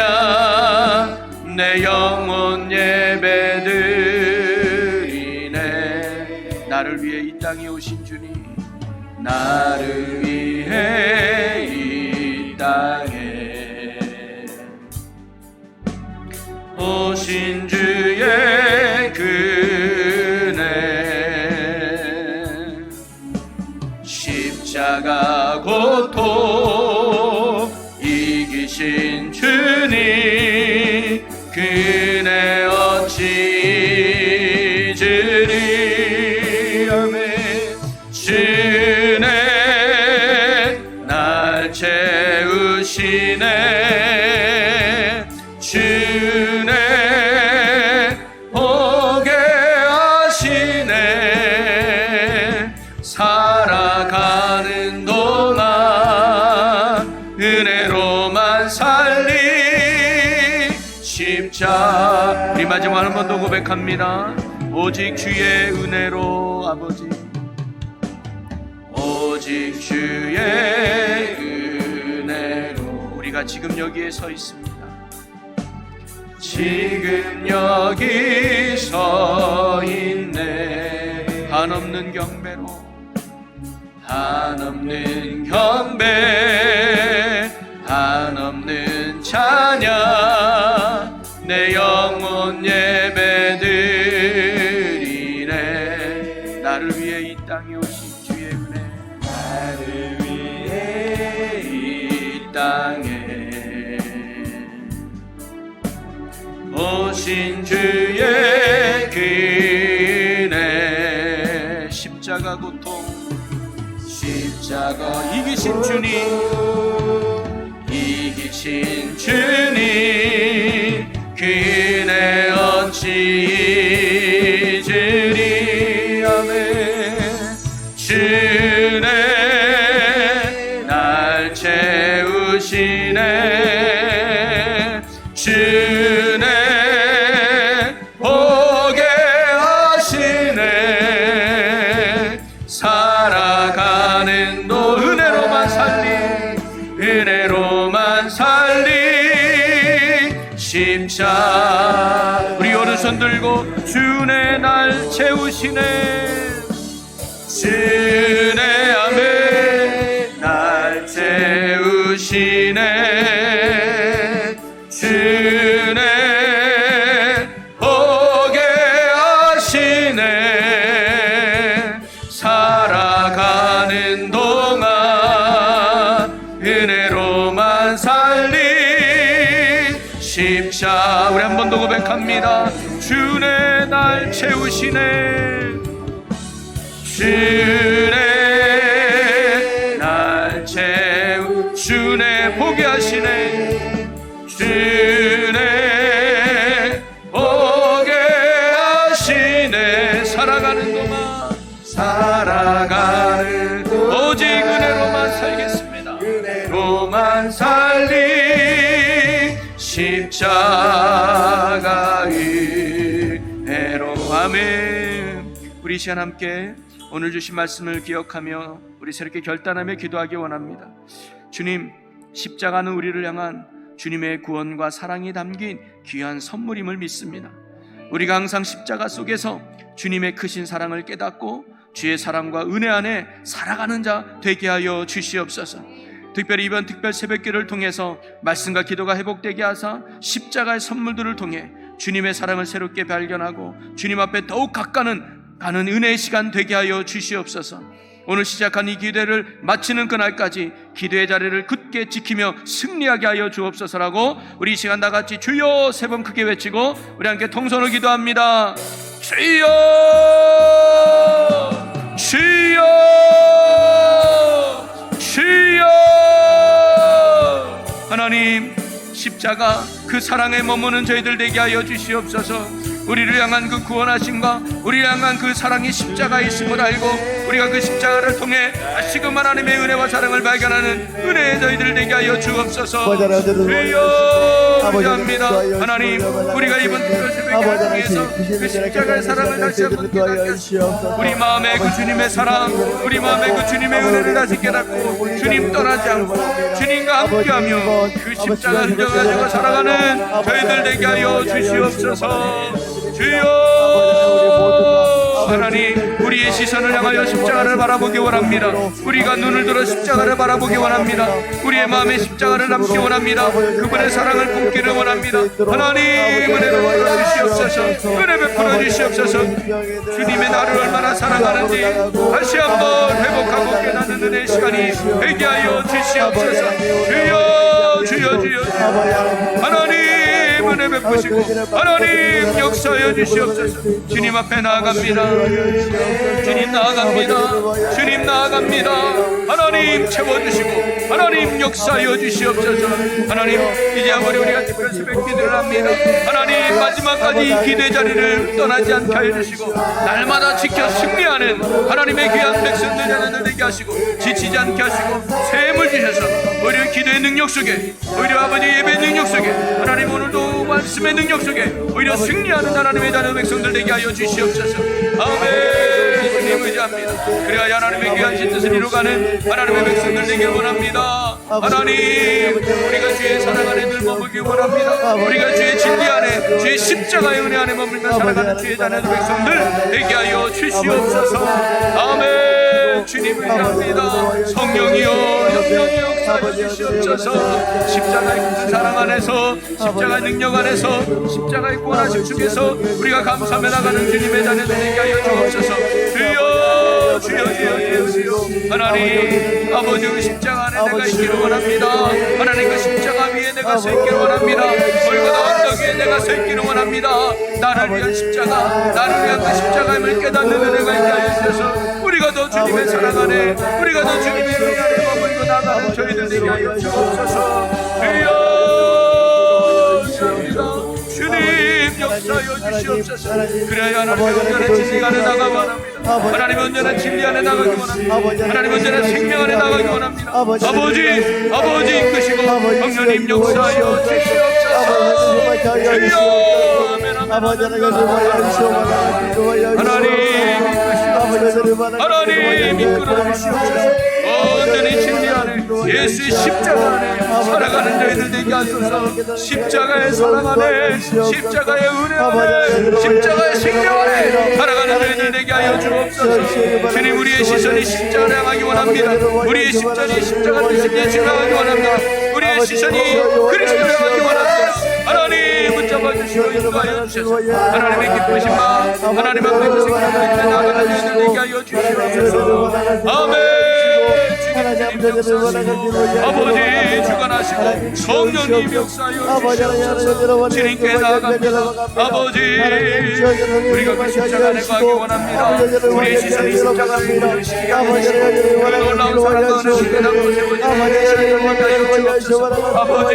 내 영혼 예배드리네. 나를 위해 이 땅에 오신 주님, 나를 위해 이 땅에 오신 주의 그네, 십자가 고통 이기신 주님, 그네 어찌 잊으리. 아멘. 주네 날 채우시네. 주네 보게 하시네. 살아가는 동안 은혜로만 살리 십자. 우리 마지막 한 번 더 고백합니다. 오직 주의 은혜로. 아버지, 오직 주의 우리가 지금 여기에 서 있습니다. 지금 여기 서 있네. 한없는 경배로, 한없는 경배, 한없는 찬양, 내 영혼 예배드리네. 나를 위해 이 땅에 오신 주의 은혜, 나를 위해 이 땅에 오신 주의 은혜. 십자가 고통, 십자가 이기신 주님, 이기신 주님, 그 은혜 어찌 잊으리. 아멘. 주네 날 채우시네. 주네 보게 하시네. 살아가는 도 은혜로만 살리, 은혜로만 살리. 십자 우리 오른손 들고 주네 날 채우시네. 주네 아멘 날 채우시네. 주네 보게 하시네. 살아가는 동안 은혜로만 살리. 십자 우리 한 번 더 고백합니다. 주네 날 채우시네. 주네 날 채우, 주네 보게 하시네. 주네 보게 하시네. 살아가는 동안, 살아가는 동안 오직 은혜로만 살겠습니다. 은혜로만 살리. 십자가 은혜로. 아멘. 우리 이 시간 함께 오늘 주신 말씀을 기억하며 우리 새롭게 결단하며 기도하기 원합니다. 주님, 십자가는 우리를 향한 주님의 구원과 사랑이 담긴 귀한 선물임을 믿습니다. 우리가 항상 십자가 속에서 주님의 크신 사랑을 깨닫고 주의 사랑과 은혜 안에 살아가는 자 되게 하여 주시옵소서. 특별히 이번 특별 새벽기를 통해서 말씀과 기도가 회복되게 하사 십자가의 선물들을 통해 주님의 사랑을 새롭게 발견하고 주님 앞에 더욱 가는 은혜의 시간 되게 하여 주시옵소서. 오늘 시작한 이 기도를 마치는 그날까지 기도의 자리를 굳게 지키며 승리하게 하여 주옵소서라고 우리 이 시간 다같이 주여 세 번 크게 외치고 우리 함께 통성으로 기도합니다. 주여 주여 주여. 하나님, 십자가 그 사랑에 머무는 저희들 되게 하여 주시옵소서. 우리를 향한 그 구원하심과 우리를 향한 그 사랑이 십자가에 있음을 알고 우리가 그 십자가를 통해 다시금 하나님의 은혜와 사랑을 발견하는 은혜의 저희들 되게 하여 주옵소서. 주여 기도합니다. 하나님, 우리가 이번 특별 새벽에 통해서 그 십자가의 사랑을 다시 한번 깨닫게 하시고 우리 마음에 그 주님의 사랑, 우리 마음에 그 주님의 은혜를 다시 깨닫고 주님 떠나지 않고 주님과 함께하며 그 십자가를 가지고 살아가는 저희들 되게 하여 주시옵소서. 주여 하나님, 우리의 시선을 향하여 십자가를 바라보기 원합니다. 우리가 눈을 들어 십자가를 바라보기 원합니다. 우리의 마음에 십자가를 담기 원합니다. 그분의 사랑을 품기를 원합니다. 하나님, 은혜 베풀어 주시옵소서. 은혜 베풀어 주시옵소서. 주님의 나를 얼마나 사랑하는지 다시 한번 회복하고 깨닫는 은혜의 시간이 되게 하여 주시옵소서. 주여 주여 주여. 하나님 은혜 베푸시고 하나님 역사하여 주시옵소서. 주님 앞에 나아갑니다. 주님 나아갑니다. 주님 나아갑니다. 하나님 채워주시고 하나님 역사하여 주시옵소서. 하나님, 이제 아무리 우리가 특별 새벽 기도를 합니다. 하나님, 마지막까지 이 기도의 자리를 떠나지 않게 하여 주시고 날마다 지켜 승리하는 하나님의 귀한 백성들 자녀들 되게 하시고 지치지 않게 하시고 샘을 주셔서 오히려 기도의 능력 속에, 오히려 아버지 예배의 능력 속에, 하나님 오늘도 말씀의 능력 속에 오히려 승리하는 하나님의 자녀 백성들 되게 하여 주시옵소서. 아멘. 주님 의지합니다. 그래야 하나님의 귀한 뜻을 이루가는 하나님의 백성들 되길 원합니다. 하나님, 우리가 주의 사랑 안에 늘 머물기 원합니다. 우리가 주의 진리 안에, 주의 십자가의 은혜 안에 머물며 살아가는 주의 자녀들 백성들 되게 하여 주시옵소서. 아멘. 주님 의지합니다. 성령이여 영영이 역사하여 주시옵소서. 십자가의 큰 사랑 안에서, 십자가의 능력 안에서, 십자가의 구원하심 중에서 우리가 감사하며 나가는 주님의 자녀들 되게 하여 주옵소서. 주여 주여 주여 하나님, 아버지 그 십자가 안에 내가 있기를 원합니다. 하나님 그 십자가 위에 내가 서 있기를 원합니다. 골고다 언덕 위에 내가 서 있기를 원합니다. 나를 위한 십자가, 나를 위한 그 십자가임을 깨닫는 은혜가 있게 하여 주셔서 우리가 더 주님의 사랑 안에, 우리가 더 주님의 은혜 안에 머물고 나가는 저희들 되게 하여 주옵소서. 주여 주님 역사하여 주시옵소서. 그래야 하나님의 온전한 진리 안에 나가기 원합니다. 하나님 온전한 진리 안에 나가기 원합니다. 하나님 온전한 생명 안에 나가기 원합니다. 아버지 이끄시고 성령님 역사하여 주시옵소서. 주여 아멘 하나님 이끌어 주시옵소서. 온전히 진리 안에, 예수의 십자가 안에 살아가는 저희들 되게 하소서. 십자가의 사랑 안에, 십자가의 은혜 안에, 십자가의 생명 안에 살아가는 저희들 되게 하여 주옵소서. 주님, 우리의 시선이 십자가를 향하기 원합니다. 우리의 시선이 십자가 뜻을 예수를 향하기 원합니다. 우리의 시선이 그리스도를 향하기 원합니다. 하나님 붙잡아 주시고 인도하여 주셔서 하나님의 기쁘신 마음, 하나님 앞에 그 생명을 나가는 저희들 되게 하여 주시옵소서. 아멘. 아버지 주관하시고 성령님 역사하여 주시옵소서. 주님께 나아갑니다. 아버지, 우리가 그 십자가 안에 가기 원합니다. 우리의 시선이 십자가 앞에 모여주시게 하시고 그 놀라운 사랑과 은혜를 깨닫고 세워지는 주옵소서. 아버지,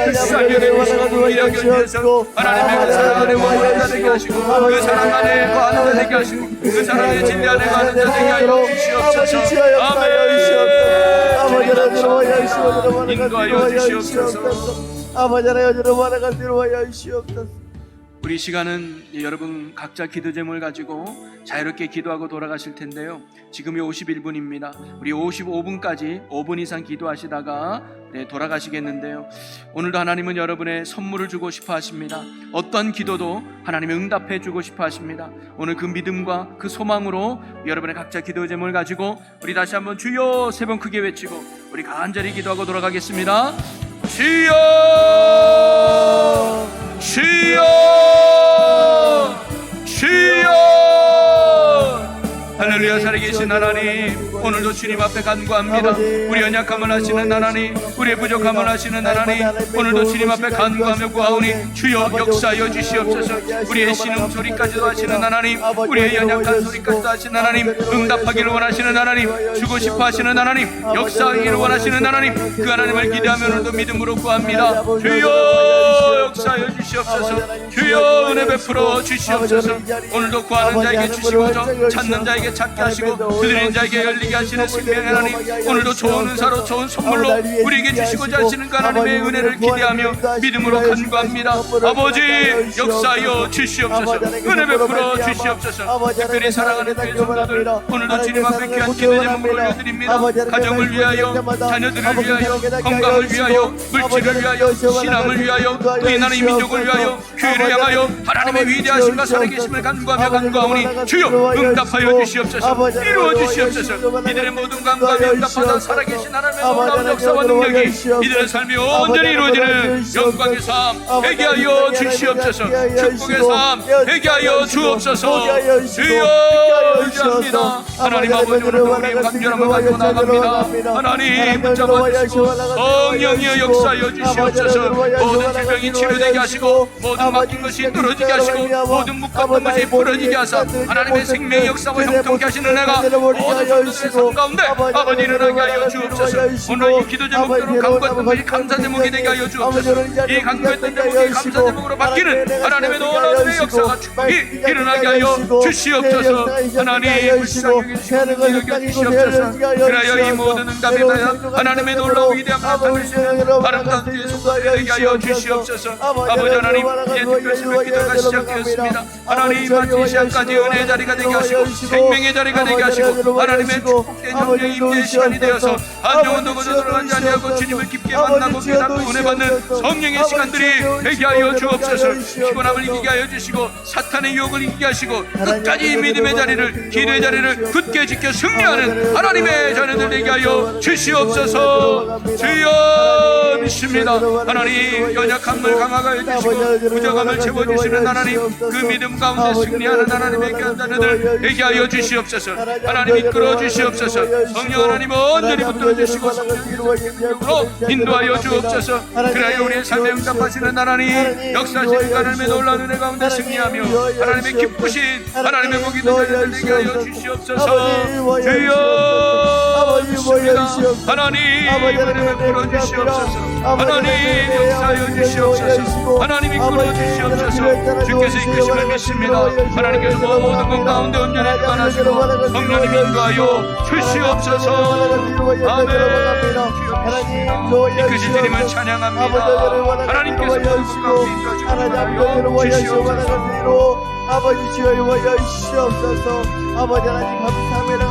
그 시작연의 모습을 이야기해 주셔서 하나님의 그 사랑 안에 머무는 자 되게 하시고 그 사랑 안에 거하는 자 되게 하시고 그 사랑의 진리 안에 거하는 자 되게 하여 주시옵소서. 아멘. 인도하여 주시옵소서. 우리 시간은 여러분 각자 기도 제목을 가지고 자유롭게 기도하고 돌아가실 텐데요. 지금이 51분입니다. 우리 55분까지 5분 이상 기도하시다가 돌아가시겠는데요. 오늘도 하나님은 여러분의 선물을 주고 싶어 하십니다. 어떤 기도도 하나님이 응답해 주고 싶어 하십니다. 오늘 그 믿음과 그 소망으로 여러분의 각자 기도 제목을 가지고 우리 다시 한번 주여 세 번 크게 외치고 우리 간절히 기도하고 돌아가겠습니다. 주여 주여 주여. 할렐루야. 살아계신 하나님, 오늘도 주님 앞에 간구합니다. 우리 연약함을 아시는 하나님, 우리의 부족함을 아시는 하나님, 오늘도 주님 앞에 간구하며 구하오니 주여 역사하여 주시옵소서. 우리의 신음소리까지도 하시는 하나님, 우리의 연약한 소리까지도 하시는 하나님, 응답하기를 원하시는 하나님, 주고 싶어 하시는 하나님, 역사하기를 원하시는 하나님, 그 하나님을 기대하며 오늘도 믿음으로 구합니다. 주여 역사하여 주시옵소서. 주여 은혜 베풀어 주시옵소서. 오늘도 구하는 자에게 주시고저 찾는 자에게 찾게 하시고 그들인 자에게 열리게 하시는 생명의 하나님, 오늘도 좋은 은사로 좋은 선물로 우리에게 주시고자 하시는 그 하나님의 은혜를 기대하며 믿음으로 간구합니다. 아버지 역사하여 주시옵소서. 은혜 베풀어 주시옵소서. 특별히 사랑하는 주의 성도들, 오늘도 주님 앞에 귀한 기도 제목을 올려드립니다. 가정을 위하여, 자녀들을 위하여, 건강을 위하여, 물질을 위하여, 신앙을 위하여, 또 이 나라의 민족을 위하여, 교회를 향하여 하나님의 위대하심과 살아계심을 간구하오니 주여 응답하여 주시옵소서. 이루어 주시옵소서. 이들의 모든 간구함이 응답받아 살아계신 하나님의 놀라운 역사와 능력이 이들의 삶이 온전히 이루어지는 영광의 삶 되게 하여 주시옵소서. 축복의 삶 되게 하여 주옵소서. 주여 의지합니다. 하나님 아버지, 오늘도 우리의 간절함을 가지고 나갑니다. 하나님 붙잡아 주시고 성령이여 역사하여 주시옵소서. 모든 질병이 치료되게 하시고 모든 막힌 것이 뚫어지게 하시고 모든 묶었던 것이 풀어지게 하사 하나님의 생명의 역사와 형통케 하시는 은혜가 모든 성도들의 삶 가운데 아버지 일어나게 하여 주옵소서. 오늘 이 기도 제목대로 간구했던 것이 감사 제목이 되게 하여 주옵소서. 이 간구했던 제목이 감사 제목으로 바뀌는 하나님의 놀라운 역사가 축복이 일어나게 하여 주시옵소서. 하나님 불쌍히 여겨 주시옵소서. 그래야 이 모든 응답이 나야 하나님의 놀라운 위대한 나타낼 수 있는 아름다운 주의 속도를 되게 하여 주시옵소서. 아버지 하나님, 이제 특별 새벽 기도가 시작되었습니다. 하나님 마치 이 시간까지 은혜의 자리가 되게 하시고 생명의 자리가 되게 하시고 하나님의 축복된 영광의 임재의 시간이 되어서 한 영혼도 거저 들어가지 아니하고 주님을 깊게 만나고 깨닫고 은혜 받는 성령의 시간들이 되게 하여 주옵소서. 피곤함을 이기게 하여 주시고 사탄의 유혹을 이기게 하시고 끝까지 믿음의 자리를, 기도의 자리를 굳게 지켜 승리하는 하나님의 자녀들 되게 하여 주시옵소서. 주여 믿습니다. 하나님 연약함을 강하게 해주시고 부족함을 채워주시는 하나님, 그 믿음 가운데 승리하는 하나님의 귀한 자녀들 되게 하여 주시옵소서. 하나님 이끌어 주시옵소서. 성령 하나님 온전히 붙들어 주시고 성령으로 인도하여 주옵소서. 그래야 우리의 삶에 응답하시는 하나님, 역사하시는 하나님의 놀라운 은혜 가운데 승리하며 하나님의 기쁘신 하나님의 복이 되는 되게 하여 주시옵소서. 주여 믿습니다. 하나님 은혜 베풀어 주시옵소서. 하나님 역사하여 주시옵소서. 하나님 이끌어 주시옵소서. 주께서 이끄심을 믿습니다. 하나님께서 모든 것 가운데 온전히 주관하시고 성령님 인도하여 주시옵소서. 아멘. 이끄신 주님을 찬양합니다. 하나님께서 모든 것 가운데 인도하여 주시옵소서. 아버지 주여 주시옵소서. 아버지 하나님 감사합니다.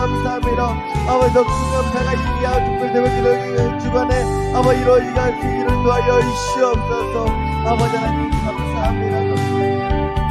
아버지 더 큰 감사가 있기야 특별 새벽 기도 주간에 아버지 이루어지게 할 수 있기를 도와여 주시옵소서. 아버지 하나님 감사합니다.